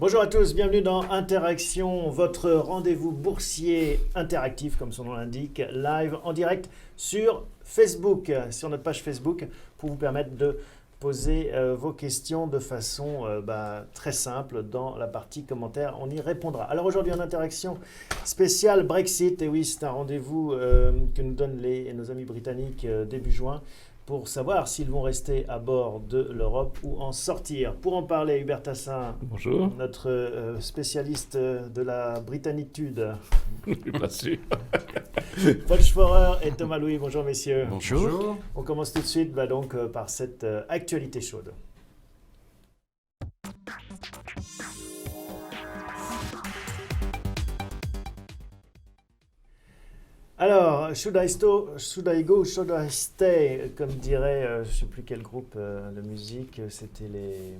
Bonjour à tous, bienvenue dans Interaction, votre rendez-vous boursier interactif, comme son nom l'indique, live en direct sur Facebook, sur notre page Facebook, pour vous permettre de poser vos questions de façon très simple dans la partie commentaires. On y répondra. Alors aujourd'hui en interaction spéciale Brexit, et oui, c'est un rendez-vous que nous donnent nos amis britanniques début juin, pour savoir s'ils vont rester à bord de l'Europe ou en sortir. Pour en parler, Hubert Tassin, bonjour. Notre spécialiste de la Britannitude. Je suis pas sûr. Paul Schforer et Thomas Louis, bonjour messieurs. Bonjour. On commence tout de suite par cette actualité chaude. Alors, should I go, should I stay, comme dirait, je ne sais plus quel groupe de musique, c'était les...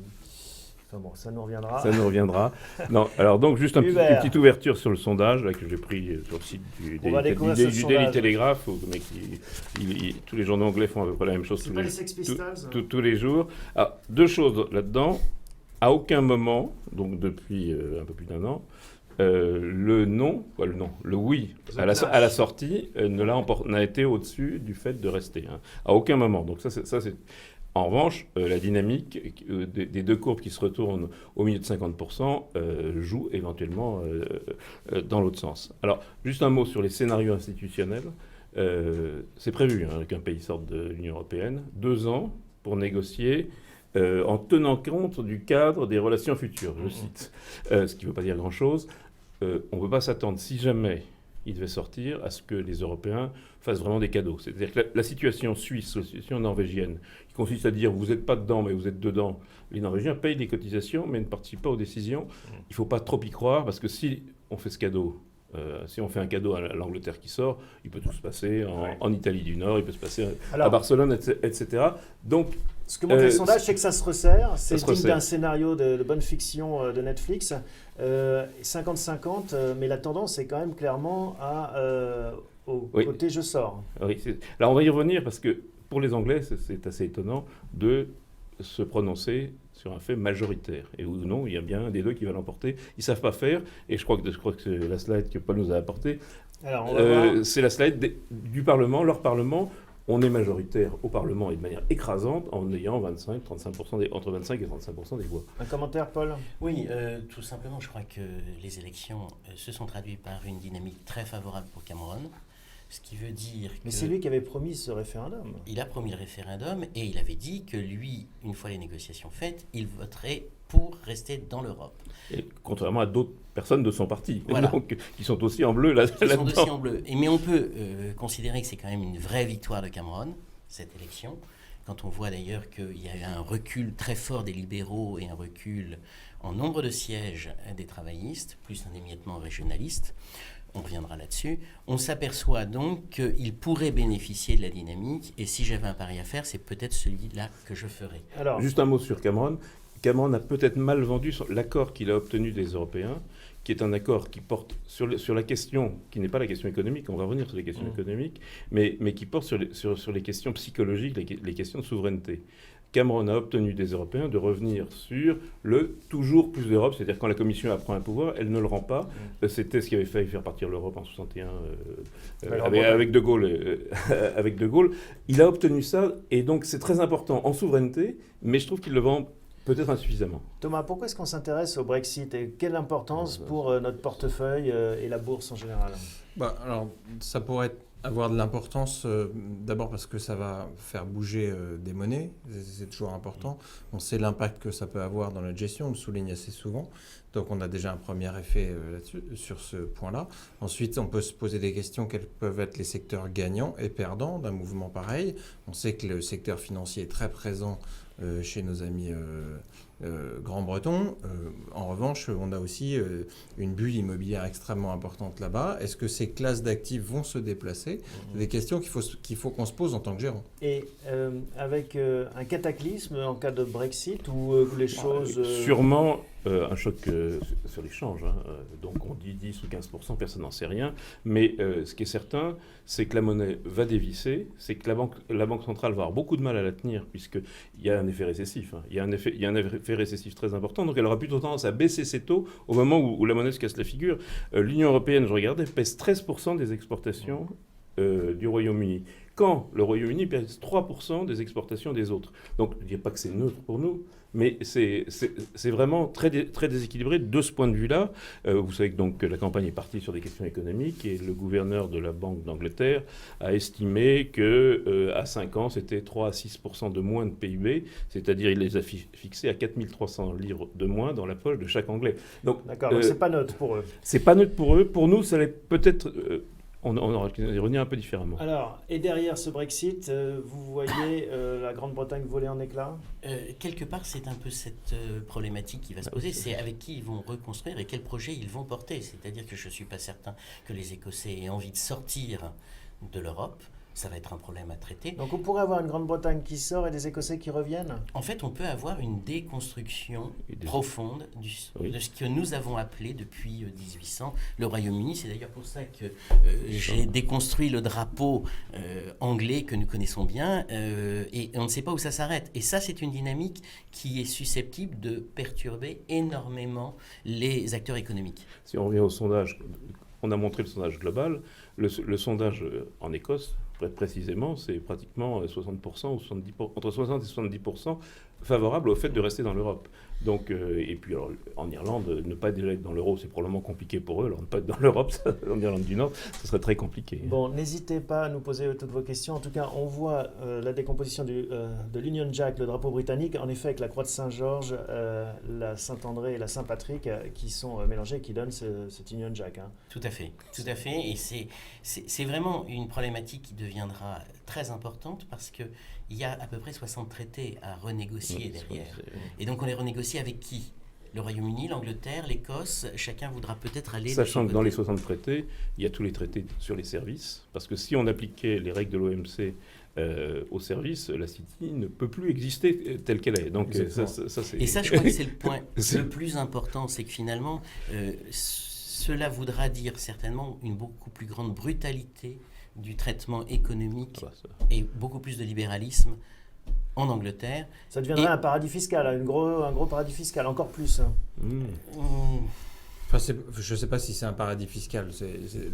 Enfin bon, ça nous reviendra. Ça nous reviendra. Non, alors donc juste une petite ouverture sur le sondage là, que j'ai pris sur le site du Daily Telegraph, où tous les journaux anglais font à peu près la même chose tous les jours. Alors, deux choses là-dedans. À aucun moment, donc depuis un peu plus d'un an, le oui à la sortie n'a été au-dessus du fait de rester. Hein. À aucun moment. Donc ça c'est... En revanche, la dynamique des deux courbes qui se retournent au milieu de 50% joue éventuellement dans l'autre sens. Alors, juste un mot sur les scénarios institutionnels. C'est prévu qu'un pays sorte de l'Union européenne, 2 ans pour négocier en tenant compte du cadre des relations futures, je cite. Ce qui ne veut pas dire grand-chose. On ne peut pas s'attendre, si jamais il devait sortir, à ce que les Européens fassent vraiment des cadeaux. C'est-à-dire que la situation suisse, la situation norvégienne, qui consiste à dire vous n'êtes pas dedans, mais vous êtes dedans, les Norvégiens payent des cotisations, mais ne participent pas aux décisions. Il ne faut pas trop y croire, parce que si on fait ce cadeau, si on fait un cadeau à l'Angleterre qui sort, il peut tout se passer en Italie du Nord, il peut se passer à Barcelone, etc. Donc, ce que montre les sondages, c'est que ça se resserre. C'est digne d'un scénario de bonne fiction de Netflix. 50-50, mais la tendance est quand même clairement au côté je sors. Oui, là, on va y revenir parce que pour les Anglais, c'est assez étonnant de se prononcer sur un fait majoritaire. Et ou non, il y a bien un des deux qui va l'emporter. Ils ne savent pas faire. Et je crois que c'est la slide que Paul nous a apportée. C'est la slide du Parlement, leur Parlement. On est majoritaire au Parlement et de manière écrasante en ayant entre 25 et 35% des voix. Un commentaire, Paul ? Oui, tout simplement, je crois que les élections se sont traduites par une dynamique très favorable pour Cameron. Ce qui veut dire que... Mais c'est lui qui avait promis ce référendum. Il a promis le référendum et il avait dit que lui, une fois les négociations faites, il voterait pour rester dans l'Europe. Et contrairement à d'autres personnes de son parti, voilà. Donc, qui sont aussi en bleu là-dedans. Qui sont aussi en bleu. Mais on peut considérer que c'est quand même une vraie victoire de Cameron, cette élection. Quand on voit d'ailleurs qu'il y a eu un recul très fort des libéraux et un recul en nombre de sièges des travaillistes, plus un émiettement régionaliste. On reviendra là-dessus. On s'aperçoit donc qu'il pourrait bénéficier de la dynamique, et si j'avais un pari à faire, c'est peut-être celui-là que je ferais. Alors, juste un mot sur Cameron. Cameron a peut-être mal vendu l'accord qu'il a obtenu des Européens, qui est un accord qui porte sur la question, qui n'est pas la question économique, on va revenir sur les questions économiques, mais qui porte sur les questions psychologiques, les questions de souveraineté. Cameron a obtenu des Européens de revenir sur le toujours plus d'Europe, c'est-à-dire quand la Commission apprend un pouvoir, elle ne le rend pas. C'était ce qui avait failli faire partir l'Europe en 61 avec De Gaulle. Il a obtenu ça, et donc c'est très important en souveraineté, mais je trouve qu'il le vend peut-être insuffisamment. Thomas, pourquoi est-ce qu'on s'intéresse au Brexit et quelle importance pour notre portefeuille et la bourse en général ? Alors, ça pourrait avoir de l'importance, d'abord parce que ça va faire bouger des monnaies, c'est toujours important. On sait l'impact que ça peut avoir dans notre gestion, on le souligne assez souvent. Donc on a déjà un premier effet là-dessus, sur ce point-là. Ensuite, on peut se poser des questions, quels peuvent être les secteurs gagnants et perdants d'un mouvement pareil. On sait que le secteur financier est très présent chez nos amis grands-bretons. En revanche, on a aussi une bulle immobilière extrêmement importante là-bas. Est-ce que ces classes d'actifs vont se déplacer ? C'est des questions qu'il faut qu'on se pose en tant que gérant. Et avec un cataclysme en cas de Brexit ou les choses... Sûrement, un choc sur l'échange. Hein. Donc on dit 10 ou 15%, personne n'en sait rien. Mais ce qui est certain, c'est que la monnaie va dévisser, c'est que la banque centrale va avoir beaucoup de mal à la tenir, puisqu'il y a un effet récessif. Hein. Il y a un effet récessif très important. Donc elle aura plutôt tendance à baisser ses taux au moment où la monnaie se casse la figure. L'Union européenne, je regardais, pèse 13% des exportations du Royaume-Uni. Quand le Royaume-Uni pèse 3% des exportations des autres. Donc, je ne dis pas que c'est neutre pour nous, mais c'est vraiment très déséquilibré de ce point de vue-là. Vous savez que donc, la campagne est partie sur des questions économiques et le gouverneur de la Banque d'Angleterre a estimé qu'à 5 ans, c'était 3 à 6% de moins de PIB, c'est-à-dire il les a fixés à 4300 livres de moins dans la poche de chaque Anglais. Donc, d'accord, donc c'est pas neutre pour eux. C'est pas neutre pour eux. Pour nous, ça l'est peut-être... on aura une ironie un peu différemment. Alors, et derrière ce Brexit, vous voyez la Grande-Bretagne voler en éclats ? Quelque part, c'est un peu cette problématique qui va se poser. C'est avec qui ils vont reconstruire et quel projet ils vont porter. C'est-à-dire que je ne suis pas certain que les Écossais aient envie de sortir de l'Europe. Ça va être un problème à traiter. Donc on pourrait avoir une Grande-Bretagne qui sort et des Écossais qui reviennent ? En fait, on peut avoir une déconstruction profonde de ce que nous avons appelé depuis 1800 le Royaume-Uni. C'est d'ailleurs pour ça que j'ai déconstruit le drapeau anglais que nous connaissons bien et on ne sait pas où ça s'arrête. Et ça, c'est une dynamique qui est susceptible de perturber énormément les acteurs économiques. Si on revient au sondage, on a montré le sondage global. Le sondage en Écosse, précisément, c'est pratiquement 60% ou 70%, entre 60 et 70% favorable au fait de rester dans l'Europe. Donc, et puis alors, en Irlande, ne pas déjà être dans l'euro, c'est probablement compliqué pour eux. Alors ne pas être dans l'Europe, en Irlande du Nord, ce serait très compliqué. Bon, n'hésitez pas à nous poser toutes vos questions. En tout cas, on voit la décomposition de l'Union Jack, le drapeau britannique, en effet avec la croix de Saint-Georges, la Saint-André et la Saint-Patrick qui sont mélangées et qui donnent cette Union Jack. Hein. Tout à fait. Et c'est vraiment une problématique qui deviendra très importante parce qu'il y a à peu près 60 traités à renégocier derrière. Et donc on les renégocie avec qui ? Le Royaume-Uni, l'Angleterre, l'Écosse, chacun voudra peut-être aller... Sachant que dans les 60 traités, il y a tous les traités sur les services, parce que si on appliquait les règles de l'OMC aux services, la City ne peut plus exister telle qu'elle est. Donc, ça, c'est... Et ça, je crois que c'est le point le plus important, c'est que finalement, cela voudra dire certainement une beaucoup plus grande brutalité du traitement économique et beaucoup plus de libéralisme en Angleterre. Ça deviendrait un paradis fiscal, un gros paradis fiscal, encore plus. Enfin, je ne sais pas si c'est un paradis fiscal.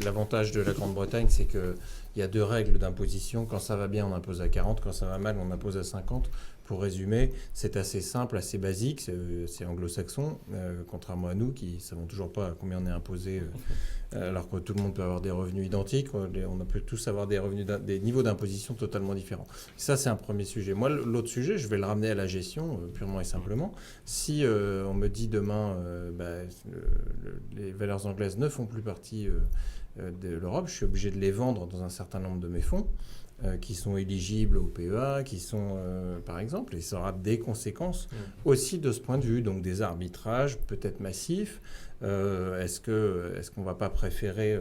L'avantage de la Grande-Bretagne, c'est qu'il y a 2 règles d'imposition. Quand ça va bien, on impose à 40. Quand ça va mal, on impose à 50. Pour résumer, c'est assez simple, assez basique. C'est anglo-saxon, contrairement à nous qui ne savons toujours pas à combien on est imposé, alors que tout le monde peut avoir des revenus identiques. On peut tous avoir des niveaux d'imposition totalement différents. Ça, c'est un premier sujet. Moi, l'autre sujet, je vais le ramener à la gestion, purement et simplement. Si on me dit demain, les valeurs anglaises ne font plus partie de l'Europe, je suis obligé de les vendre dans un certain nombre de mes fonds, qui sont éligibles au PEA, qui sont, par exemple, et ça aura des conséquences aussi de ce point de vue, donc des arbitrages peut-être massifs. Est-ce qu'on ne va pas préférer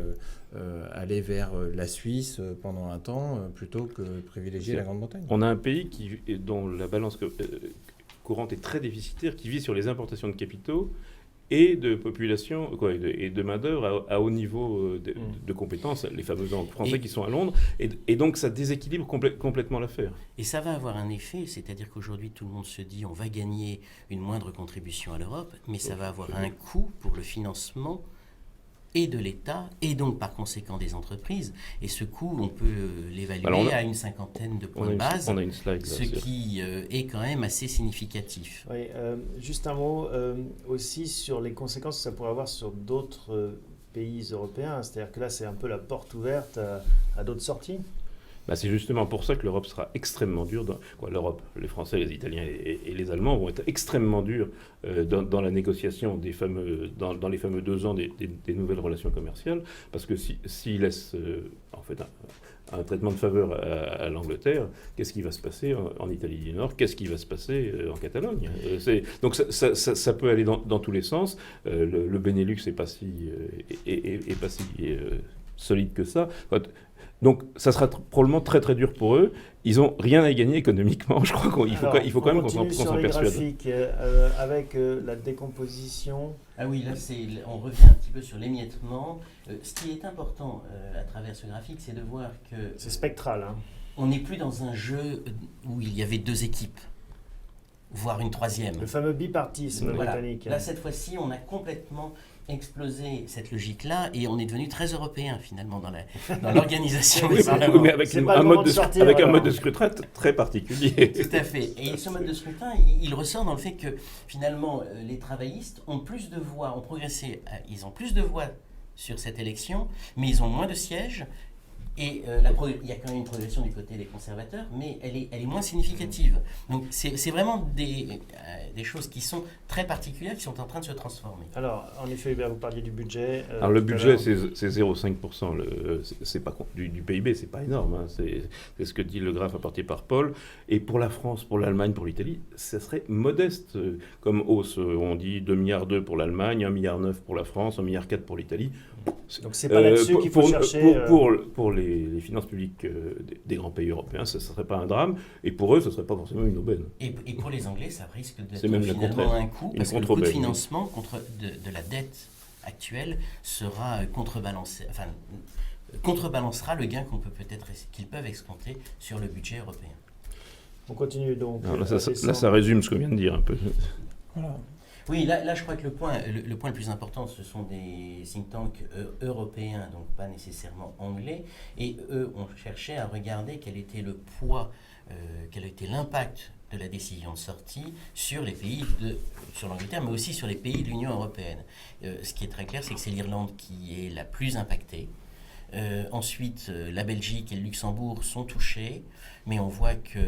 aller vers la Suisse pendant un temps plutôt que privilégier la Grande-Bretagne ? On a un pays dont la balance courante est très déficitaire, qui vit sur les importations de capitaux et de population et de main-d'œuvre à haut niveau de compétences, les fameux Français qui sont à Londres. Et donc, ça déséquilibre complètement l'affaire. Et ça va avoir un effet, c'est-à-dire qu'aujourd'hui, tout le monde se dit on va gagner une moindre contribution à l'Europe, mais ça va avoir un coût pour le financement et de l'État, et donc par conséquent des entreprises. Et ce coût, on peut l'évaluer à une 50aine de points de base, on a une slide, ce qui est quand même assez significatif. Oui, juste un mot aussi sur les conséquences que ça pourrait avoir sur d'autres pays européens. C'est-à-dire que là, c'est un peu la porte ouverte à d'autres sorties. C'est justement pour ça que l'Europe sera extrêmement dure. L'Europe, les Français, les Italiens et les Allemands vont être extrêmement durs dans la négociation dans les fameux 2 ans des nouvelles relations commerciales, parce que s'ils laissent en fait un traitement de faveur à l'Angleterre, qu'est-ce qui va se passer en Italie du Nord? Qu'est-ce qui va se passer en Catalogne? Donc ça peut aller dans tous les sens. Le Benelux n'est pas si solide que ça. Donc, ça sera probablement très très dur pour eux. Ils n'ont rien à gagner économiquement. Je crois qu'il faut quand même qu'on s'en persuade. Graphiques, avec la décomposition. Ah oui, là, on revient un petit peu sur l'émiettement. Ce qui est important à travers ce graphique, c'est de voir que... C'est spectral. Hein. On n'est plus dans un jeu où il y avait 2 équipes, voire une 3e. Le fameux bipartisme britannique. Là, cette fois-ci, on a complètement explosé cette logique-là et on est devenu très européen finalement dans l'organisation des parlements. Mais avec un mode de scrutin très particulier. Tout à fait. Et ce mode de scrutin, il ressort dans le fait que finalement les travaillistes ont plus de voix, ont progressé, ils ont plus de voix sur cette élection, mais ils ont moins de sièges. Et il y a quand même une progression du côté des conservateurs, mais elle est moins significative. Donc c'est vraiment des choses qui sont très particulières, qui sont en train de se transformer. Alors, en effet, Hubert, vous parliez du budget. Alors le budget, c'est 0,5% c'est pas, du PIB, c'est pas énorme. Hein. C'est ce que dit le graphe apporté par Paul. Et pour la France, pour l'Allemagne, pour l'Italie, ça serait modeste comme hausse. On dit 2,2 milliards pour l'Allemagne, 1,9 milliard pour la France, 1,4 milliard pour l'Italie. Donc c'est pas là-dessus qu'il faut chercher... Pour les finances publiques des grands pays européens, ça ne serait pas un drame. Et pour eux, ce ne serait pas forcément une aubaine. Et pour les Anglais, ça risque d'être finalement un coût, parce que le coût de financement de la dette actuelle sera contrebalancera le gain qu'ils peuvent escompter sur le budget européen. On continue donc. Alors là, ça résume ce qu'on vient de dire un peu. Voilà. Oui, là, je crois que le point le plus important, ce sont des think tanks européens, donc pas nécessairement anglais, et eux ont cherché à regarder quel était le poids, quel était l'impact de la décision de sortie sur les pays sur l'Angleterre, mais aussi sur les pays de l'Union européenne. Ce qui est très clair, c'est que c'est l'Irlande qui est la plus impactée. Ensuite, la Belgique et le Luxembourg sont touchés, mais on voit que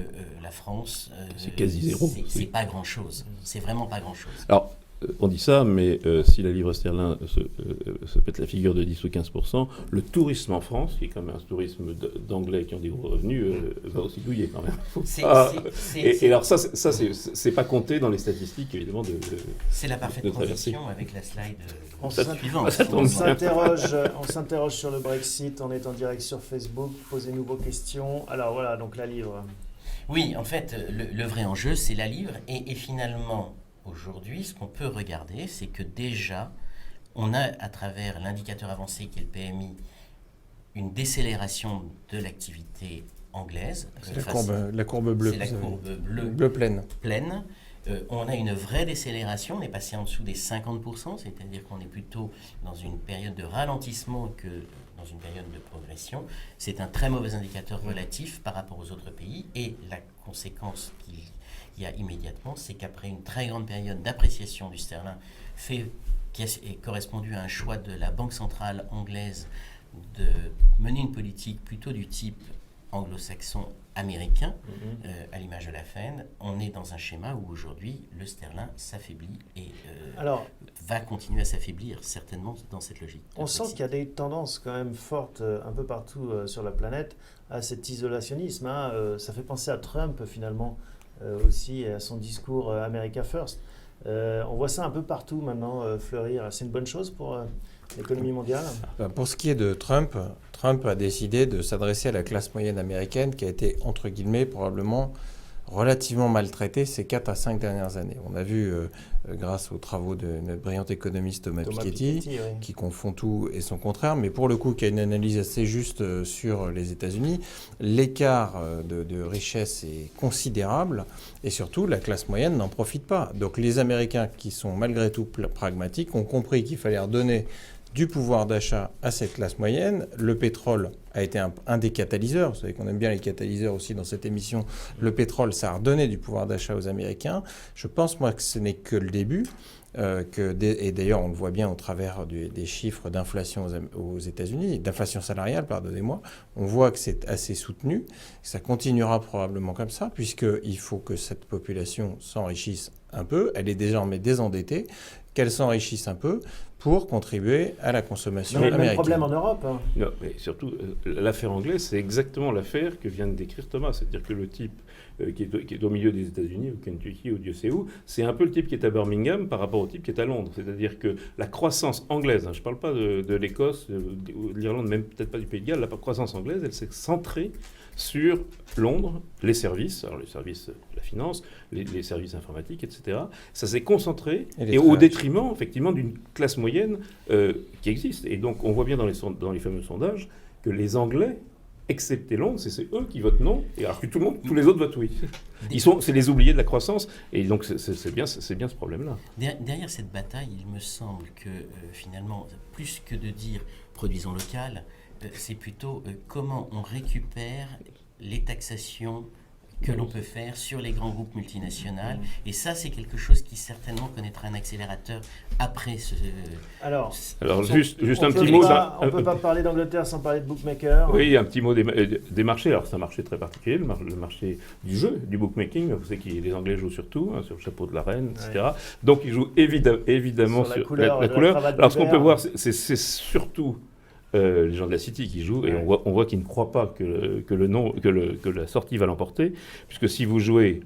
la France, c'est quasi zéro. C'est pas grand-chose. C'est vraiment pas grand-chose. Alors, on dit ça, mais si la livre sterling se pète la figure de 10 ou 15%, le tourisme en France, qui est quand même un tourisme d'anglais qui ont des gros revenus, va aussi douiller quand même. Et alors ça, c'est pas compté dans les statistiques, évidemment, c'est la parfaite transition avec la slide suivante. On s'interroge sur le Brexit, on est en direct sur Facebook, posez-nous vos questions. Alors voilà, donc la livre. Oui, en fait, le vrai enjeu, c'est la livre, et finalement... Aujourd'hui, ce qu'on peut regarder, c'est que déjà, on a, à travers l'indicateur avancé qui est le PMI, une décélération de l'activité anglaise. C'est la courbe bleue. C'est la courbe bleue pleine. On a une vraie décélération, on est passé en dessous des 50%, c'est-à-dire qu'on est plutôt dans une période de ralentissement que dans une période de progression. C'est un très mauvais indicateur relatif par rapport aux autres pays, et la conséquence qu'il y a immédiatement, c'est qu'après une très grande période d'appréciation du sterling qui est correspondu à un choix de la Banque centrale anglaise de mener une politique plutôt du type anglo-saxon américain, à l'image de la Fed, on est dans un schéma où aujourd'hui le sterling s'affaiblit et va continuer à s'affaiblir certainement dans cette logique. On sent qu'il y a des tendances quand même fortes un peu partout sur la planète à cet isolationnisme. Ça fait penser à Trump finalement aussi, à son discours America First. On voit ça un peu partout maintenant fleurir. C'est une bonne chose pour l'économie mondiale? Pour ce qui est de Trump a décidé de s'adresser à la classe moyenne américaine qui a été, entre guillemets, probablement relativement maltraitée ces 4 à 5 dernières années. On a vu, grâce aux travaux de notre brillant économiste Thomas Piketty, qui confond tout et son contraire, mais pour le coup, qui a une analyse assez juste sur les États-Unis, l'écart de richesse est considérable, et surtout, la classe moyenne n'en profite pas. Donc les Américains, qui sont malgré tout pragmatiques, ont compris qu'il fallait redonner du pouvoir d'achat à cette classe moyenne. Le pétrole a été un des catalyseurs. Vous savez qu'on aime bien les catalyseurs aussi dans cette émission. Le pétrole, ça a redonné du pouvoir d'achat aux Américains. Je pense, moi, que ce n'est que le début. Et d'ailleurs, on le voit bien au travers des chiffres d'inflation aux États-Unis, d'inflation salariale, pardonnez-moi. On voit que c'est assez soutenu. Ça continuera probablement comme ça, puisqu'il faut que cette population s'enrichisse un peu. Elle est désormais désendettée. Qu'elle s'enrichisse un peu pour contribuer à la consommation Mais américaine. même problème en Europe. Hein. Non, mais surtout, l'affaire anglaise, c'est exactement l'affaire que vient de décrire Thomas. C'est-à-dire que le type qui est au milieu des États-Unis, au Kentucky, ou Dieu sait où, c'est un peu le type qui est à Birmingham par rapport au type qui est à Londres. C'est-à-dire que la croissance anglaise, je ne parle pas de l'Écosse, de l'Irlande, même peut-être pas du Pays de Galles, la croissance anglaise, elle s'est centrée sur Londres, les services, alors les services de la finance, les services informatiques, etc. Ça s'est concentré et au détriment, effectivement, d'une classe moyenne qui existe. Et donc, on voit bien dans les fameux sondages que les Anglais, excepté Londres, c'est eux qui votent non, et alors que tous les autres votent oui. C'est les oubliés de la croissance, et donc c'est bien ce problème-là. Derrière cette bataille, il me semble que finalement, plus que de dire produisons local, c'est plutôt comment on récupère les taxations que l'on peut faire sur les grands groupes multinationaux. Et ça, c'est quelque chose qui certainement connaîtra un accélérateur après ce... Alors juste un petit mot... On ne peut pas parler d'Angleterre sans parler de bookmaker. Oui, un petit mot des marchés. Alors, c'est un marché très particulier, le marché du jeu, du bookmaking. Vous savez que les Anglais jouent sur tout, sur le chapeau de la reine, etc. Ouais. Donc, ils jouent évidemment sur la couleur. Alors, ce qu'on peut voir, c'est surtout... les gens de la City qui jouent, et on voit qu'ils ne croient pas que la sortie va l'emporter, puisque si vous jouez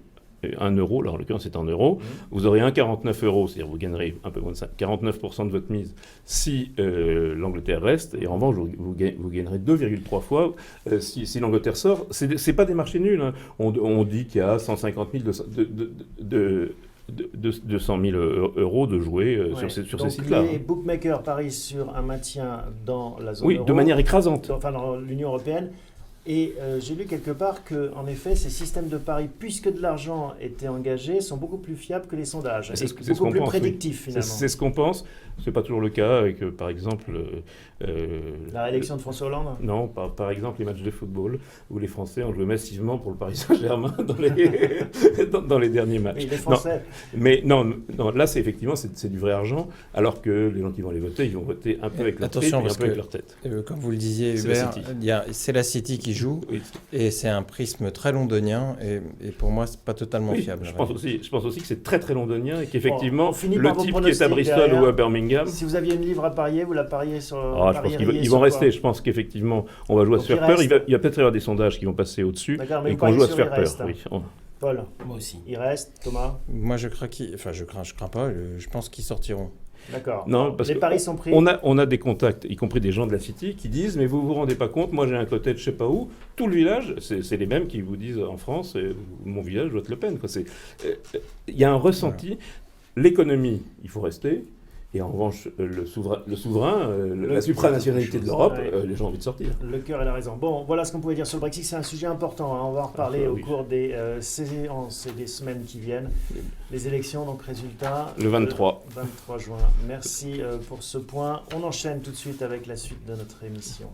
1 euro, là en l'occurrence c'est 1 euro, vous aurez 1,49 €, c'est-à-dire vous gagnerez un peu moins de 49% de votre mise si l'Angleterre reste, et en revanche vous gagnerez 2,3 fois si l'Angleterre sort. C'est pas des marchés nuls, hein. On dit qu'il y a 150 000 200 000 € de jouer sur ces sites-là. Les bookmakers parient sur un maintien dans la zone euro, de manière écrasante. Enfin, dans l'Union européenne. Et j'ai lu quelque part qu'en effet, ces systèmes de paris, puisque de l'argent était engagé, sont beaucoup plus fiables que les sondages. C'est beaucoup plus prédictifs, finalement. C'est ce qu'on pense. Ce n'est pas toujours le cas avec, par exemple... la réélection de François Hollande. Non, par exemple les matchs de football, où les Français ont joué massivement pour le Paris Saint-Germain dans les derniers matchs. Mais les Français... Non, là, c'est effectivement, c'est du vrai argent, alors que les gens qui vont les voter, ils vont voter un peu avec leur tête et un peu avec leur tête. Comme vous le disiez, Hubert, c'est la City qui joue, et c'est un prisme très londonien, et pour moi, c'est pas totalement fiable. Je pense aussi que c'est très très londonien, et qu'effectivement, le type qui est à Bristol ou à Birmingham... Si vous aviez une livre à parier, vous la pariez sur... je pense qu'ils vont rester. Je pense qu'effectivement, on va jouer à se faire peur. Il va peut-être y avoir des sondages qui vont passer au-dessus et qu'on joue à se faire peur. Paul, moi aussi. Il reste, Thomas? Moi, je crains pas. Je pense qu'ils sortiront. D'accord. Non, parce les paris sont pris. On a des contacts, y compris des gens de la City, qui disent mais vous vous rendez pas compte, moi j'ai un côté de je sais pas où, tout le village, c'est les mêmes qui vous disent en France, mon village vote Le Pen. Il y a un ressenti. L'économie, il faut rester. Et en revanche, le souverain, la supranationalité de l'Europe, les gens ont envie de sortir. Le cœur et la raison. Bon, voilà ce qu'on pouvait dire sur le Brexit. C'est un sujet important. Hein. On va en reparler au cours des séances et des semaines qui viennent. Les élections, donc résultat... Le 23. 23 juin. Merci pour ce point. On enchaîne tout de suite avec la suite de notre émission.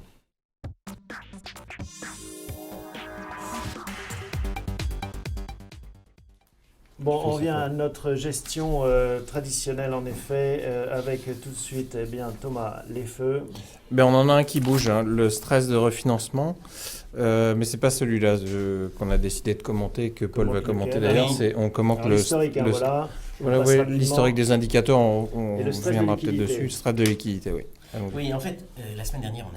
Bon, on revient à notre gestion traditionnelle, en effet, avec tout de suite Thomas Leffeux. On en a un qui bouge, hein, le stress de refinancement, mais ce n'est pas celui-là qu'on a décidé de commenter, que Paul va commenter d'ailleurs. On commente l'historique, l'historique des indicateurs, on reviendra peut-être dessus, le stress de liquidité, oui. Oui, en fait, la semaine dernière,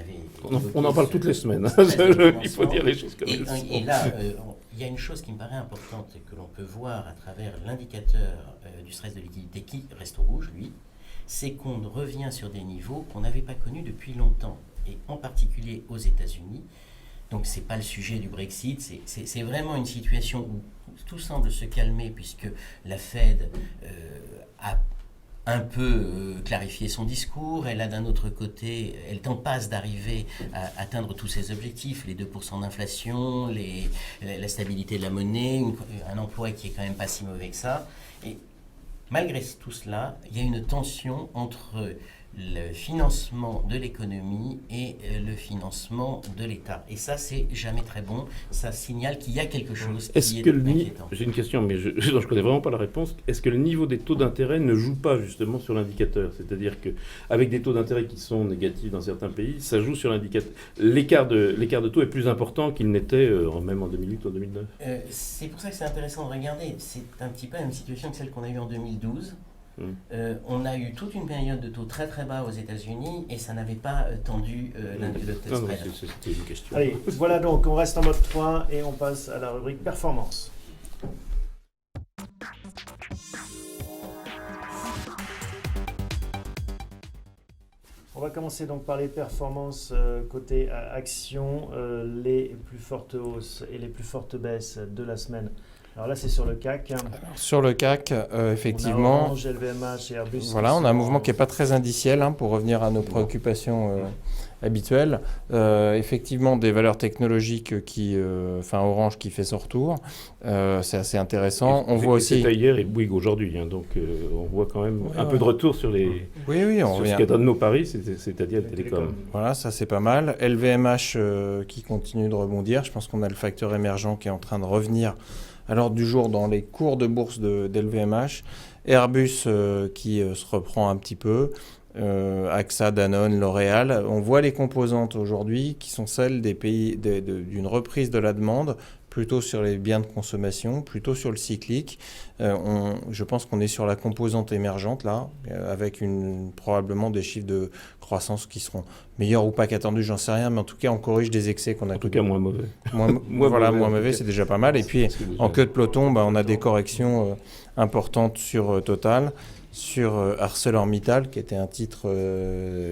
on en parle toutes les semaines. Il faut dire les choses comme ça. Et là, il y a une chose qui me paraît importante et que l'on peut voir à travers l'indicateur du stress de liquidité qui reste au rouge, lui, c'est qu'on revient sur des niveaux qu'on n'avait pas connus depuis longtemps, et en particulier aux États-Unis. Donc, ce n'est pas le sujet du Brexit, c'est vraiment une situation où tout semble se calmer puisque la Fed a un peu clarifier son discours. Elle a d'un autre côté, elle passe d'arriver à atteindre tous ses objectifs, les 2% d'inflation, la stabilité de la monnaie, un emploi qui est quand même pas si mauvais que ça. Et malgré tout cela, il y a une tension entre le financement de l'économie et le financement de l'État. Et ça, c'est jamais très bon. Ça signale qu'il y a quelque chose qui est inquiétant. J'ai une question, mais je ne connais vraiment pas la réponse. Est-ce que le niveau des taux d'intérêt ne joue pas justement sur l'indicateur? C'est-à-dire qu'avec des taux d'intérêt qui sont négatifs dans certains pays, ça joue sur l'indicateur. L'écart de taux est plus important qu'il n'était même en 2008 ou en 2009. C'est pour ça que c'est intéressant de regarder. C'est un petit peu la même situation que celle qu'on a eue en 2012. On a eu toute une période de taux très très bas aux États-Unis et ça n'avait pas tendu le test spread. C'était une question. Allez, voilà donc, on reste en mode 3 et on passe à la rubrique performance. On va commencer donc par les performances côté action, les plus fortes hausses et les plus fortes baisses de la semaine. Alors là, c'est sur le CAC. Alors, sur le CAC, effectivement, on a Orange, LVMH et Airbus. voilà, on a un mouvement qui n'est pas très indiciel pour revenir à nos préoccupations habituelles. Effectivement, des valeurs technologiques Orange qui fait son retour. C'est assez intéressant. On voit aussi. C'était hier et Bouygues aujourd'hui. Donc on voit quand même un peu de retour sur les. Oui, on sur revient. ce qu'est nos paris, c'est-à-dire le télécom. Voilà, ça c'est pas mal. LVMH qui continue de rebondir. Je pense qu'on a le facteur émergent qui est en train de revenir à l'ordre du jour dans les cours de bourse d'LVMH. Airbus qui se reprend un petit peu. AXA, Danone, L'Oréal. On voit les composantes aujourd'hui qui sont celles des pays d'une reprise de la demande, plutôt sur les biens de consommation, plutôt sur le cyclique. Je pense qu'on est sur la composante émergente là, avec probablement des chiffres de croissance qui seront meilleurs ou pas qu'attendus, j'en sais rien, mais en tout cas on corrige des excès qu'on a. En tout cas moins mauvais. Moins mauvais, c'est déjà pas mal. Et puis en queue de peloton, on a des corrections importantes sur Total, sur ArcelorMittal, qui était un titre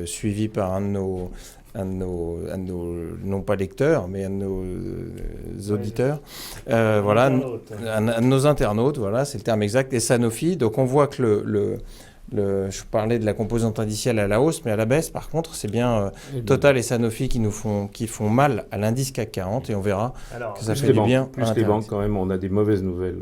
suivi par un de nos, non pas lecteurs, mais un de nos auditeurs. Voilà, un de nos internautes, voilà, c'est le terme exact, et Sanofi. Donc on voit que je parlais de la composante indicielle à la hausse, mais à la baisse, par contre, c'est bien Total et Sanofi qui font mal à l'indice CAC 40, et on verra que ça fait du bien. Plus les banques, quand même, on a des mauvaises nouvelles.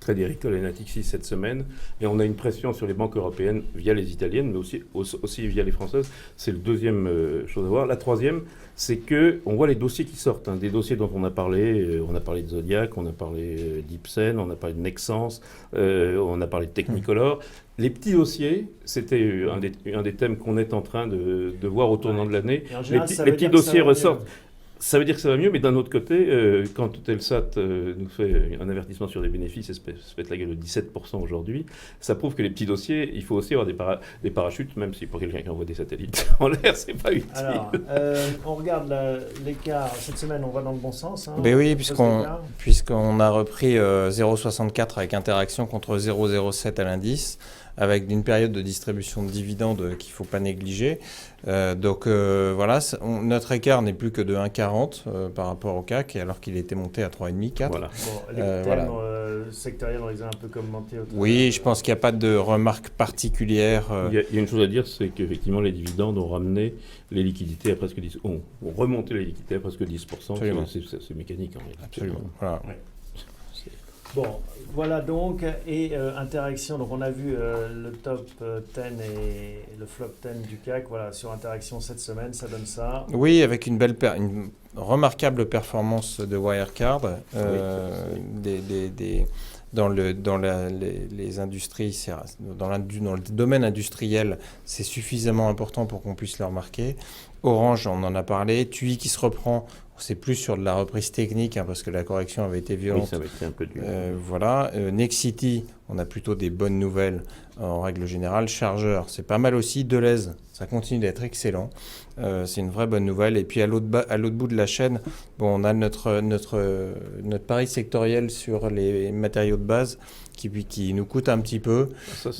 Crédit Agricole et Natixis cette semaine, et on a une pression sur les banques européennes via les italiennes, mais aussi via les françaises. C'est le deuxième chose à voir. La troisième, c'est qu'on voit les dossiers qui sortent, des dossiers dont on a parlé. On a parlé de Zodiac, on a parlé d'Ipsen, on a parlé de Nexans, on a parlé de Technicolor. Les petits dossiers, c'était un des thèmes qu'on est en train de voir au tournant de l'année. Les petits dossiers ressortent. Ça veut dire que ça va mieux, mais d'un autre côté, quand Telsat nous fait un avertissement sur des bénéfices et se pète la gueule de 17% aujourd'hui, ça prouve que les petits dossiers, il faut aussi avoir des parachutes, même si pour quelqu'un qui envoie des satellites en l'air, c'est pas utile. Alors, on regarde l'écart. Cette semaine, on va dans le bon sens. Ben oui, puisqu'on a repris 0,64 avec Interaction contre 0,07 à l'indice, avec une période de distribution de dividendes qu'il ne faut pas négliger. Voilà, notre écart n'est plus que de 1,40 par rapport au CAC, alors qu'il était monté à 3,5, 4. Voilà. Les thèmes sectoriels, on les a un peu commentés. Oui, je pense qu'il n'y a pas de remarque particulière. Il y a une chose à dire, c'est qu'effectivement, les dividendes ont ramené les liquidités à presque 10%. Ont remonté les liquidités à presque 10%. C'est mécanique, en réalité. Absolument. Voilà. Ouais. Bon, voilà donc, et Interaction, donc on a vu le top 10 et le flop 10 du CAC, voilà, sur Interaction cette semaine, ça donne ça. Oui, avec une remarquable performance de Wirecard, dans les industries, dans le domaine industriel, c'est suffisamment important pour qu'on puisse le remarquer. Orange, on en a parlé, TUI qui se reprend. C'est plus sur de la reprise technique, parce que la correction avait été violente. Oui, ça avait été un peu dur. Voilà. Nexity, on a plutôt des bonnes nouvelles en règle générale. Chargeur, c'est pas mal aussi. Deleuze, ça continue d'être excellent. C'est une vraie bonne nouvelle. Et puis à l'autre bout de la chaîne, on a notre pari sectoriel sur les matériaux de base qui nous coûte un petit peu. Ça,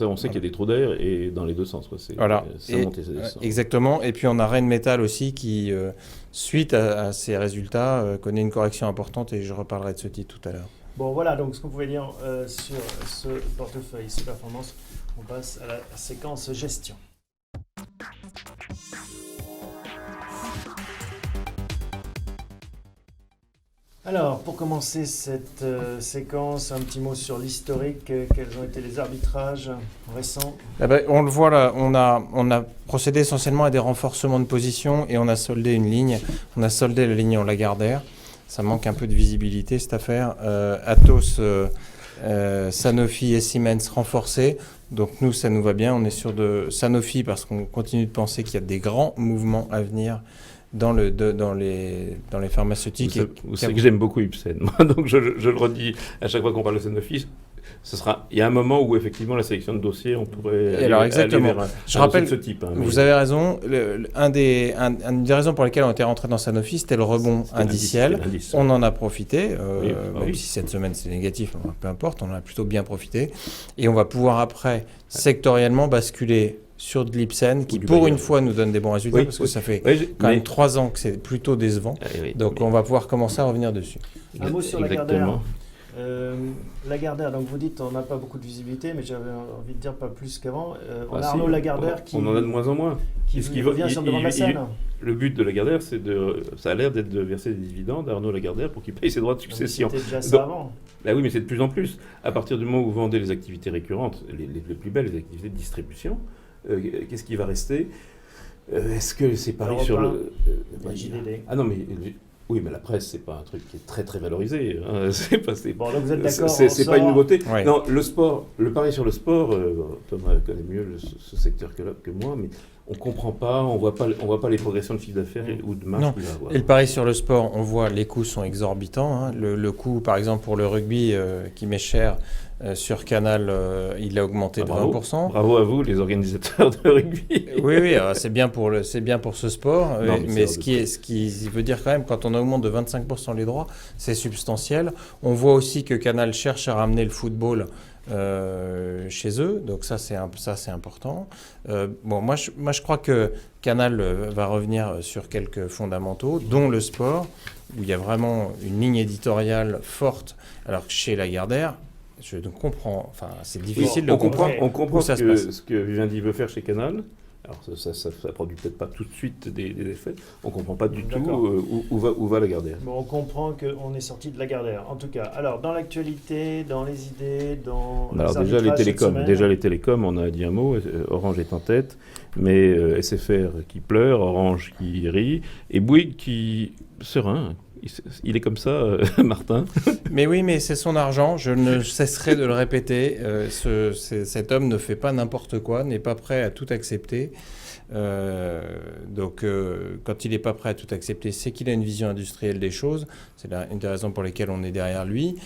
on sait qu'il y a des trous d'air et dans les deux sens. Voilà. Ça monte et ça descend. Exactement. Et puis on a Rheinmetall aussi qui, suite à ces résultats, connaît une correction importante, et je reparlerai de ce titre tout à l'heure. Bon, voilà donc ce qu'on pouvait dire sur ce portefeuille, ces performances. On passe à la séquence gestion. Alors, pour commencer cette séquence, un petit mot sur l'historique. Quels ont été les arbitrages récents ? On le voit là, on a procédé essentiellement à des renforcements de position, et on a soldé une ligne. On a soldé la ligne en Lagardère. Ça manque un peu de visibilité, cette affaire. Atos, Sanofi et Siemens renforcés. Donc nous, ça nous va bien. On est sur de Sanofi parce qu'on continue de penser qu'il y a des grands mouvements à venir dans les pharmaceutiques. Vous savez que j'aime beaucoup Ipsen, donc je le redis à chaque fois qu'on parle de Sanofi. il y a un moment où effectivement la sélection de dossiers, on pourrait Alors, exactement. aller vers Je rappelle, de ce type. Hein, vous avez raison. Une des raisons pour lesquelles on était rentré dans Sanofi, c'était le rebond indiciel. l'indice. On en a profité, Oui. même si cette semaine c'est négatif, peu importe, on en a plutôt bien profité. Et on va pouvoir après, sectoriellement, basculer sur de l'Ipsen, qui pour une fois nous donne des bons résultats, parce que ça fait quand même 3 ans que c'est plutôt décevant. Donc on va pouvoir commencer à revenir dessus. Un mot sur Exactement. Lagardère, donc vous dites on n'a pas beaucoup de visibilité, mais j'avais envie de dire pas plus qu'avant. On a Ah, Arnaud si, Lagardère qui on en a de moins en moins. qui revient sur le devant de la scène. Le but de Lagardère, ça a l'air d'être de verser des dividendes à Arnaud Lagardère pour qu'il paye ses droits de succession. C'était déjà ça avant. Bah oui, mais c'est de plus en plus. À partir du moment où vous vendez les activités récurrentes, les plus belles, les activités de distribution, qu'est-ce qui va rester Est-ce que c'est pareil sur le... JDD. Ah non, mais... Oui, mais la presse, c'est pas un truc qui est très très valorisé. Hein. Bon, donc vous êtes d'accord. C'est pas une nouveauté. Ouais. Non, le pari sur le sport, Thomas connaît mieux ce secteur que moi, mais on comprend pas, on voit pas les progressions de chiffre d'affaires ou de marge qu'il va avoir. Et le pari sur le sport, on voit les coûts sont exorbitants. Hein. Le coût, par exemple, pour le rugby qui met cher sur Canal, il a augmenté de 20%. Bravo à vous, les organisateurs de rugby. Oui, c'est bien pour ce sport. Non, mais ce qui veut dire quand même, quand on augmente de 25% les droits, c'est substantiel. On voit aussi que Canal cherche à ramener le football chez eux, donc ça c'est important. Moi je crois que Canal va revenir sur quelques fondamentaux, dont le sport, où il y a vraiment une ligne éditoriale forte, alors que chez Lagardère, je ne comprends, enfin c'est difficile de comprendre. On comprend où ça se passe. ce que Vivendi veut faire chez Canal. Alors ça produit peut-être pas tout de suite des effets. On comprend pas du tout où va Lagardère. Bon, on comprend qu'on est sorti de Lagardère. En tout cas, alors dans l'actualité, dans les idées, dans Alors les déjà les télécoms. télécoms, on a dit un mot. Orange est en tête, mais SFR qui pleure, Orange qui rit, et Bouygues qui serein. Il est comme ça, Martin. Mais oui, mais c'est son argent, je ne cesserai de le répéter. Cet homme ne fait pas n'importe quoi, n'est pas prêt à tout accepter. Donc, quand il n'est pas prêt à tout accepter, c'est qu'il a une vision industrielle des choses. C'est une des raisons pour lesquelles on est derrière lui.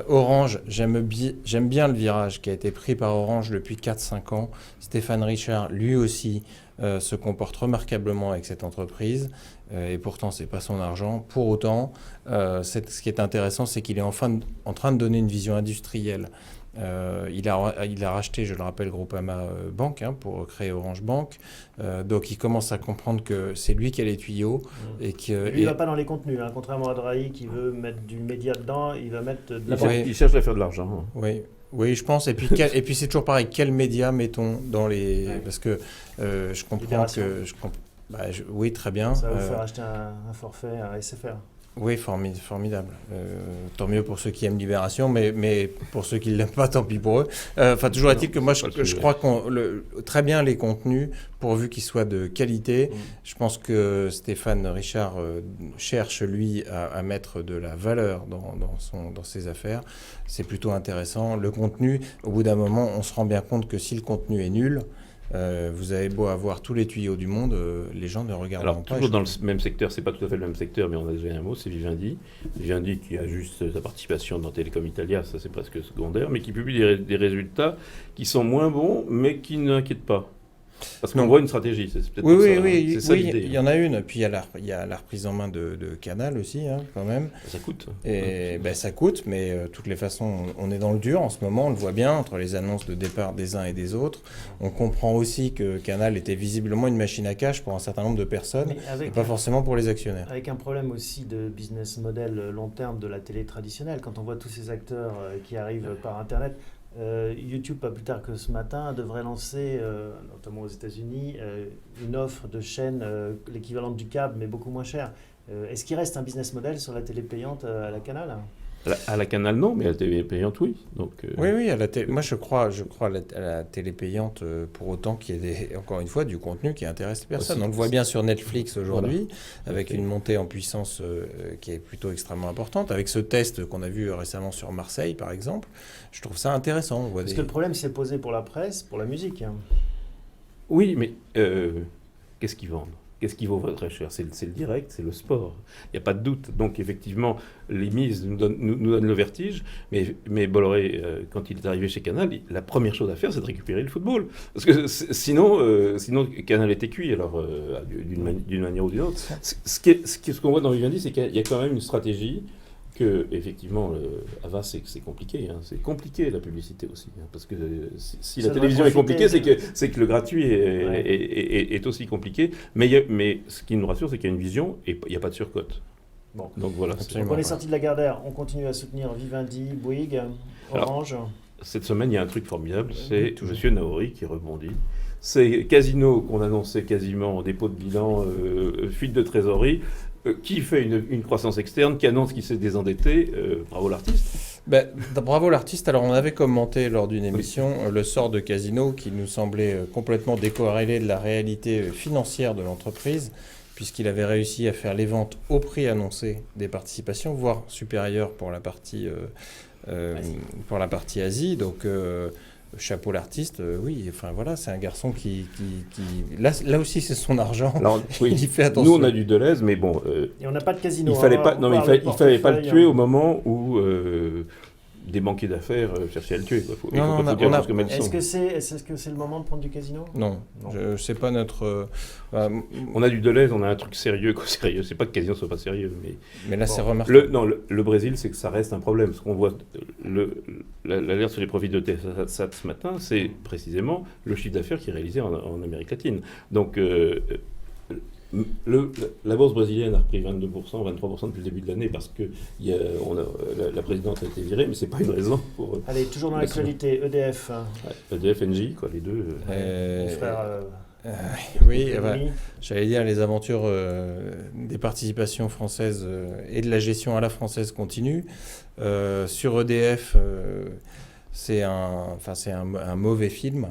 Orange, j'aime bien le virage qui a été pris par Orange depuis 4-5 ans. Stéphane Richard, lui aussi, se comporte remarquablement avec cette entreprise. Et pourtant, ce n'est pas son argent. Pour autant, ce qui est intéressant, c'est qu'il est enfin en train de donner une vision industrielle. Il a racheté, je le rappelle, Groupama Bank pour créer Orange Bank. Donc il commence à comprendre que c'est lui qui a les tuyaux. Et Lui, il ne va pas dans les contenus. Hein. Contrairement à Drahi qui veut mettre du média dedans, il va mettre de la Il cherche à faire de l'argent. Oui, je pense. Et puis c'est toujours pareil. Quels médias mettons dans les... Parce que je comprends que... oui, très bien. Ça va vous faire acheter un forfait à SFR. Oui, formidable. Tant mieux pour ceux qui aiment Libération, mais pour ceux qui ne l'aiment pas, tant pis pour eux. Toujours est-il que moi, je crois très bien les contenus, pourvu qu'ils soient de qualité. Je pense que Stéphane Richard cherche, lui, à mettre de la valeur dans ses affaires. C'est plutôt intéressant. Le contenu, au bout d'un moment, on se rend bien compte que si le contenu est nul, vous avez beau avoir tous les tuyaux du monde, les gens ne regardent pas. Alors, toujours dans le même secteur, c'est pas tout à fait le même secteur, mais on a déjà un mot, c'est Vivendi. Vivendi qui a juste sa participation dans Telecom Italia, ça c'est presque secondaire, mais qui publie des résultats qui sont moins bons, mais qui n'inquiètent pas. Parce qu'on voit une stratégie, c'est peut-être Oui, ça l'idée. Il y en a une. Puis il y a la reprise en main de Canal aussi, quand même. Ça coûte. Et ça coûte, mais de toutes les façons, on est dans le dur en ce moment, on le voit bien, entre les annonces de départ des uns et des autres. On comprend aussi que Canal était visiblement une machine à cash pour un certain nombre de personnes, et pas forcément pour les actionnaires. Avec un problème aussi de business model long terme de la télé traditionnelle, quand on voit tous ces acteurs qui arrivent par Internet. YouTube, pas plus tard que ce matin, devrait lancer, notamment aux États-Unis, une offre de chaîne l'équivalent du câble, mais beaucoup moins cher. Est-ce qu'il reste un business model sur la télé payante à la Canal ? À la Canal, non, mais à la télé payante, oui. Donc, Oui, moi je crois à la télé payante pour autant qu'il y ait, encore une fois, du contenu qui intéresse les personnes. On le voit bien sur Netflix aujourd'hui, avec une montée en puissance qui est plutôt extrêmement importante. Avec ce test qu'on a vu récemment sur Marseille, par exemple, je trouve ça intéressant. Parce que le problème s'est posé pour la presse, pour la musique. Oui, mais qu'est-ce qu'ils vendent ? qu'est-ce qui vaut très cher? C'est le direct, c'est le sport. Il n'y a pas de doute. Donc effectivement, les mises nous donnent le vertige. Mais Bolloré, quand il est arrivé chez Canal, la première chose à faire, c'est de récupérer le football. Parce que sinon Canal était cuit, alors d'une manière ou d'une autre. Ce qu'on voit dans Vivendi, c'est qu'il y a quand même une stratégie que, effectivement, Havas, c'est compliqué. Hein. C'est compliqué, la publicité aussi. Hein, parce que si la télévision est compliquée, c'est que le gratuit est aussi compliqué. Mais ce qui nous rassure, c'est qu'il y a une vision et il n'y a pas de surcote. Bon. Donc voilà. Donc on est sorti de la Gardère, on continue à soutenir Vivendi, Bouygues, Orange. Alors, cette semaine, il y a un truc formidable, c'est M. Naori qui rebondit. C'est Casino qu'on annonçait quasiment en dépôt de bilan, fuite de trésorerie, qui fait une croissance externe, qui annonce qu'il s'est désendetté. Bravo l'artiste. Bravo l'artiste. Alors on avait commenté lors d'une émission le sort de Casino qui nous semblait complètement décorrélé de la réalité financière de l'entreprise, puisqu'il avait réussi à faire les ventes au prix annoncé des participations, voire supérieures pour la partie Asie. Donc chapeau l'artiste, oui, enfin voilà, c'est un garçon qui là aussi c'est son argent. Alors, oui, il fait attention. Nous on a du Deleuze, mais bon. Et on n'a pas de Casino. Il fallait pas le tuer au moment où des banquiers d'affaires cherchaient à le tuer. Est-ce que c'est le moment de prendre du Casino? Non. C'est pas notre. On a du Deleuze, on a un truc sérieux, quoi, sérieux. C'est pas que Casino soit pas sérieux, mais là c'est remarquable. Le Brésil, c'est que ça reste un problème. Ce qu'on voit, l'alerte sur les profits de Telsat ce matin, c'est précisément le chiffre d'affaires qui est réalisé en Amérique latine. Donc la bourse brésilienne a repris 22%, 23% depuis le début de l'année parce que la présidente a été virée, mais c'est pas une raison pour... Allez, toujours dans l'actualité, EDF. EDF, Engie, quoi, les deux. Les frères... oui, j'allais dire les aventures des participations françaises et de la gestion à la française continuent. Sur EDF... c'est un mauvais film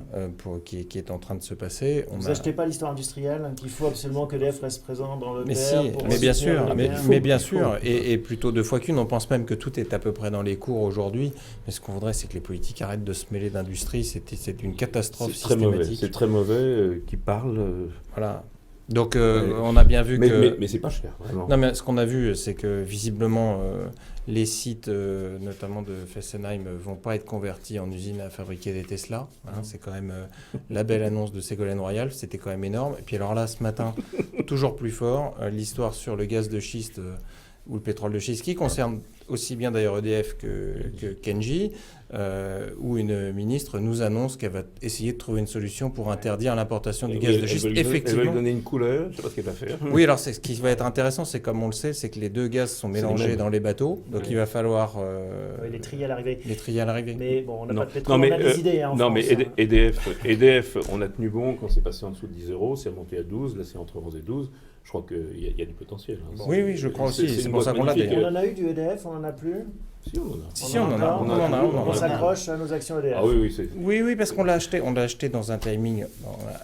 qui est en train de se passer. Vous n'achetez pas l'histoire industrielle, qu'il faut absolument que l'EDF reste présent dans le mais bien sûr, mais bien sûr, et plutôt deux fois qu'une. On pense même que tout est à peu près dans les cours aujourd'hui. Mais ce qu'on voudrait, c'est que les politiques arrêtent de se mêler d'industrie. C'est une catastrophe systématique. C'est très mauvais qu'ils parlent. Voilà. Donc on a bien vu que... Mais c'est pas cher, vraiment. Non, mais ce qu'on a vu, c'est que visiblement, les sites, notamment de Fessenheim, vont pas être convertis en usines à fabriquer des Tesla. Hein, c'est quand même la belle annonce de Ségolène Royal. C'était quand même énorme. Et puis alors là, ce matin, toujours plus fort, l'histoire sur le gaz de schiste ou le pétrole de schiste, qui concerne aussi bien d'ailleurs EDF que Kenji, où une ministre nous annonce qu'elle va essayer de trouver une solution pour interdire l'importation du gaz de schiste. Effectivement. Elle va lui donner une couleur, je ne sais pas ce qu'elle va faire. Oui, alors ce qui va être intéressant, c'est comme on le sait, c'est que les deux gaz sont mélangés dans les bateaux, donc il va falloir... les trier à l'arrivée. Mais bon, on n'a pas de pétrole, on a des idées en France. Mais EDF, on a tenu bon quand c'est passé en dessous de 10 €, c'est remonté à 12, là c'est entre 11 et 12. Je crois qu'il y a du potentiel. Hein. Oui, je crois aussi. C'est pour ça qu'on l'a d'ailleurs. On en a eu du EDF, on n'en a plus. Si, on en a. On s'accroche à nos actions EDF. Ah oui. Oui, parce qu'on l'a acheté dans un timing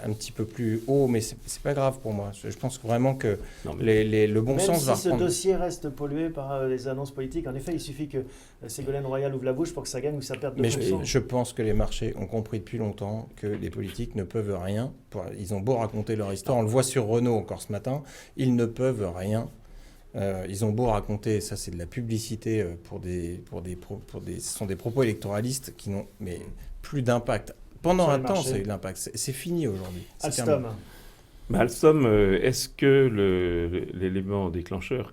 un petit peu plus haut, mais c'est pas grave pour moi. Je pense vraiment que le bon sens va reprendre. Même si ce dossier reste pollué par les annonces politiques, en effet, il suffit que Ségolène Royal ouvre la bouche pour que ça gagne ou ça perde de 2%. Mais je pense que les marchés ont compris depuis longtemps que les politiques ne peuvent rien. Ils ont beau raconter leur histoire, on le voit sur Renault encore ce matin, ils ne peuvent rien. Ils ont beau raconter, ça c'est de la publicité ce sont des propos électoralistes qui n'ont plus d'impact. Pendant un temps, ça a eu de l'impact. C'est fini aujourd'hui. Alstom. Alstom, est-ce que l'élément déclencheur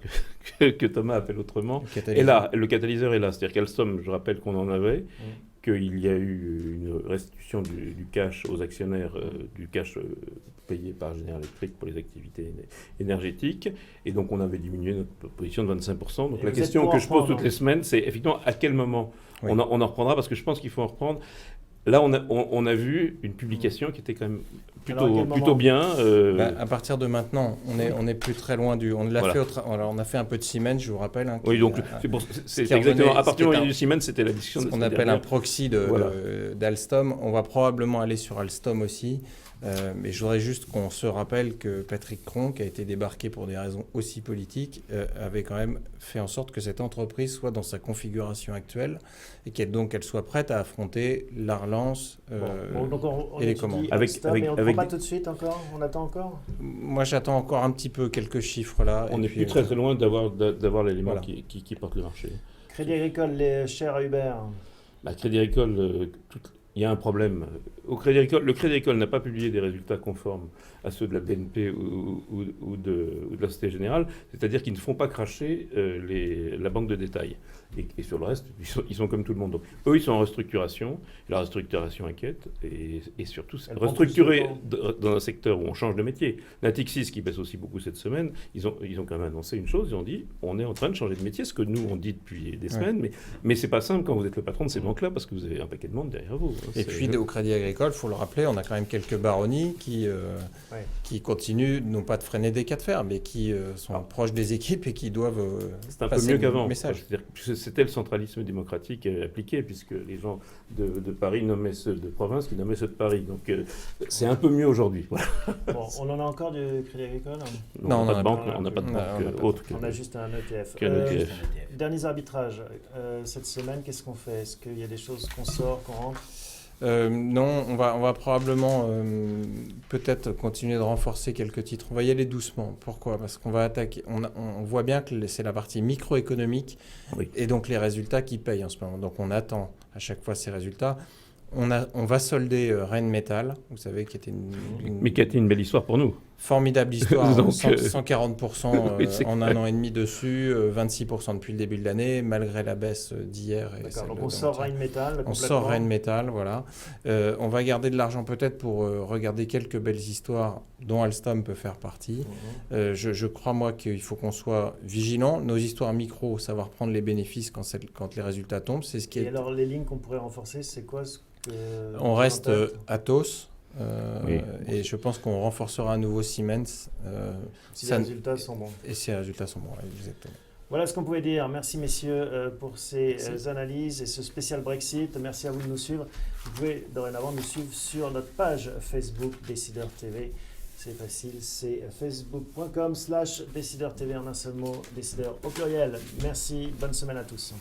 que Thomas appelle autrement est là? Le catalyseur est là. C'est-à-dire qu'Alstom, je rappelle qu'on en avait, qu'il y a eu une restitution du cash aux actionnaires, du cash payé par General Electric pour les activités énergétiques. Et donc, on avait diminué notre position de 25%. Donc, la question que je pose toutes les semaines, c'est effectivement à quel moment on en reprendra, parce que je pense qu'il faut en reprendre. Là, on a vu une publication qui était quand même plutôt bien. À partir de maintenant, on est plus très loin du. On a fait un peu de Siemens, je vous rappelle. Hein, oui, donc c'est exactement. À partir du moment du Siemens, c'était la discussion. Ce qu'on appelle un proxy d'Alstom. On va probablement aller sur Alstom aussi. Mais je voudrais juste qu'on se rappelle que Patrick Cron, qui a été débarqué pour des raisons aussi politiques, avait quand même fait en sorte que cette entreprise soit dans sa configuration actuelle et qu'elle soit prête à affronter la relance donc on et les commandes. Mais on ne prend pas tout de suite encore. On attend encore. Moi, j'attends encore un petit peu quelques chiffres là. On n'est plus très loin d'avoir l'élément qui porte le marché. Crédit Agricole, les chers à Hubert. Crédit Agricole, il y a un problème. Le Crédit Agricole n'a pas publié des résultats conformes à ceux de la BNP ou de la Société Générale, c'est-à-dire qu'ils ne font pas cracher la banque de détail. Et sur le reste, ils sont comme tout le monde. Donc, eux, ils sont en restructuration. La restructuration inquiète. Et surtout, restructurer dans un secteur où on change de métier. Natixis, qui baisse aussi beaucoup cette semaine, ils ont quand même annoncé une chose. Ils ont dit, on est en train de changer de métier, ce que nous, on dit depuis des semaines. Mais c'est pas simple quand vous êtes le patron de ces banques-là, parce que vous avez un paquet de monde derrière vous. Et puis, au Crédit Agricole, il faut le rappeler, on a quand même quelques baronnies qui continuent, non pas de freiner des cas de fer, mais qui sont proches des équipes et qui doivent c'est un peu mieux qu'avant. Message. C'était le centralisme démocratique appliqué, puisque les gens de Paris nommaient ceux de province qui nommaient ceux de Paris. Donc c'est un peu mieux aujourd'hui. Voilà. Bon, on en a encore du Crédit Agricole? Non, on n'a pas de banque autre que... On a juste un ETF. Derniers arbitrages. Cette semaine, qu'est-ce qu'on fait? Est-ce qu'il y a des choses qu'on sort, qu'on rentre? Non, on va probablement peut-être continuer de renforcer quelques titres. On va y aller doucement. Pourquoi? Parce qu'on va attaquer. On voit bien que c'est la partie microéconomique et donc les résultats qui payent en ce moment. Donc on attend à chaque fois ces résultats. On va solder Rheinmetall, vous savez, qui était mais qui a été une belle histoire pour nous. Formidable histoire, donc, 140% en un an et demi dessus, 26% depuis le début de l'année, malgré la baisse d'hier. D'accord, donc on sort Rheinmetall. On sort Rheinmetall, voilà. On va garder de l'argent peut-être pour regarder quelques belles histoires dont Alstom peut faire partie. Je crois, moi, qu'il faut qu'on soit vigilant. Nos histoires micro, savoir prendre les bénéfices quand les résultats tombent, c'est ce qui est... Et alors, les lignes qu'on pourrait renforcer, c'est quoi on reste Atos. Et je pense qu'on renforcera à nouveau Siemens. Si les résultats sont bons. Et si les résultats sont bons, exactement. Voilà ce qu'on pouvait dire. Merci messieurs pour ces analyses et ce spécial Brexit. Merci à vous de nous suivre. Vous pouvez dorénavant nous suivre sur notre page Facebook Décideur TV. C'est facile, c'est facebook.com/Décideur TV en un seul mot, Décideur au pluriel. Merci, bonne semaine à tous.